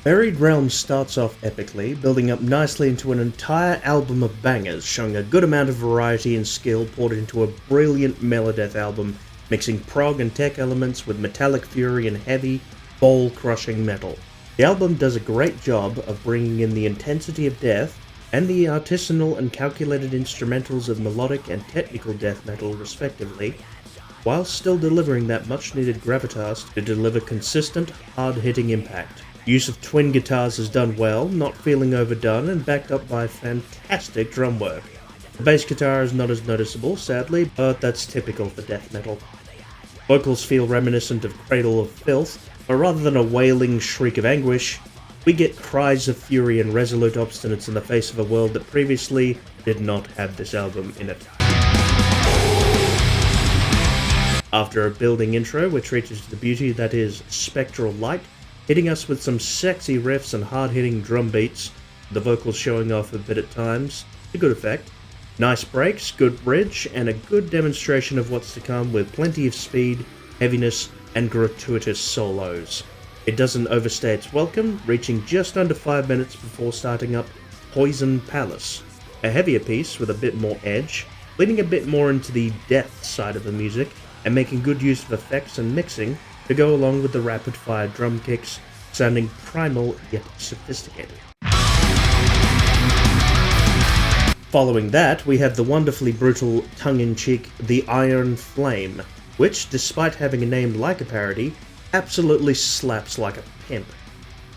Buried Realms starts off epically, building up nicely into an entire album of bangers, showing a good amount of variety and skill poured into a brilliant Melodeath album, mixing prog and tech elements with metallic fury and heavy, ball-crushing metal. The album does a great job of bringing in the intensity of death and the artisanal and calculated instrumentals of melodic and technical death metal respectively, while still delivering that much-needed gravitas to deliver consistent, hard-hitting impact. Use of twin guitars is done well, not feeling overdone, and backed up by fantastic drum work. The bass guitar is not as noticeable, sadly, but that's typical for death metal. Vocals feel reminiscent of Cradle of Filth, but rather than a wailing shriek of anguish, we get cries of fury and resolute obstinance in the face of a world that previously did not have this album in it. After a building intro, we're treated to the beauty that is spectral light, hitting us with some sexy riffs and hard-hitting drum beats, the vocals showing off a bit at times, to good effect. Nice breaks, good bridge, and a good demonstration of what's to come with plenty of speed, heaviness, and gratuitous solos. It doesn't overstay its welcome, reaching just under 5 minutes before starting up Poison Palace, a heavier piece with a bit more edge, leaning a bit more into the death side of the music, and making good use of effects and mixing to go along with the rapid-fire drum kicks, sounding primal yet sophisticated. Following that, we have the wonderfully brutal, tongue-in-cheek The Iron Flame, which, despite having a name like a parody, absolutely slaps like a pimp.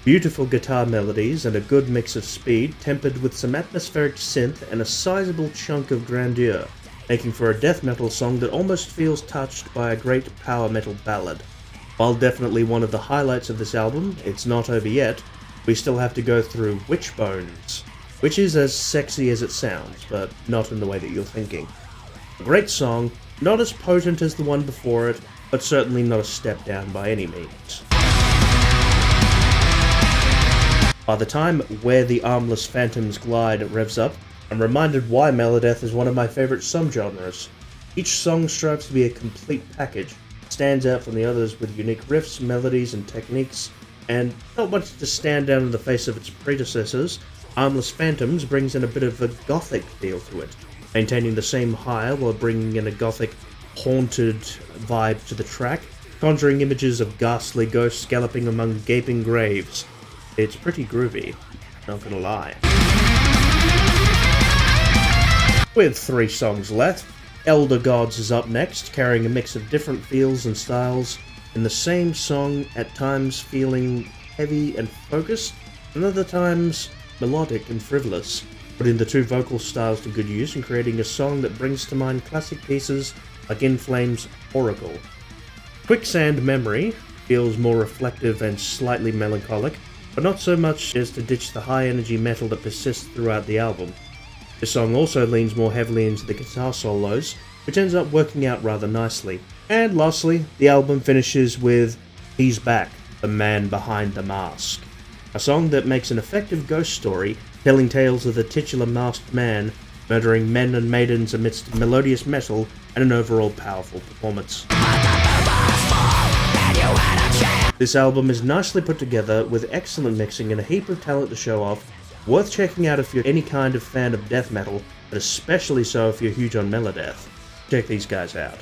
Beautiful guitar melodies and a good mix of speed, tempered with some atmospheric synth and a sizable chunk of grandeur, making for a death metal song that almost feels touched by a great power metal ballad. While definitely one of the highlights of this album, it's not over yet. We still have to go through Witchbones, which is as sexy as it sounds, but not in the way that you're thinking. A great song, not as potent as the one before it, but certainly not a step down by any means. By the time Where the Armless Phantoms Glide revs up, I'm reminded why Melodeath is one of my favourite subgenres. Each song strives to be a complete package, stands out from the others with unique riffs, melodies, and techniques, and not much to stand down in the face of its predecessors. Armless Phantoms brings in a bit of a gothic feel to it, maintaining the same high while bringing in a gothic, haunted vibe to the track, conjuring images of ghastly ghosts galloping among gaping graves. It's pretty groovy, not gonna lie. With 3 songs left, Elder Gods is up next, carrying a mix of different feels and styles, in the same song at times feeling heavy and focused, and other times melodic and frivolous, putting the 2 vocal styles to good use and creating a song that brings to mind classic pieces like In Flames' Oracle. Quicksand Memory feels more reflective and slightly melancholic, but not so much as to ditch the high energy metal that persists throughout the album. This song also leans more heavily into the guitar solos, which ends up working out rather nicely. And lastly, the album finishes with He's Back, the Man Behind the Mask, a song that makes an effective ghost story, telling tales of the titular masked man murdering men and maidens amidst melodious metal and an overall powerful performance. This album is nicely put together with excellent mixing and a heap of talent to show off, worth checking out if you're any kind of fan of death metal, but especially so if you're huge on Melodeath. Check these guys out.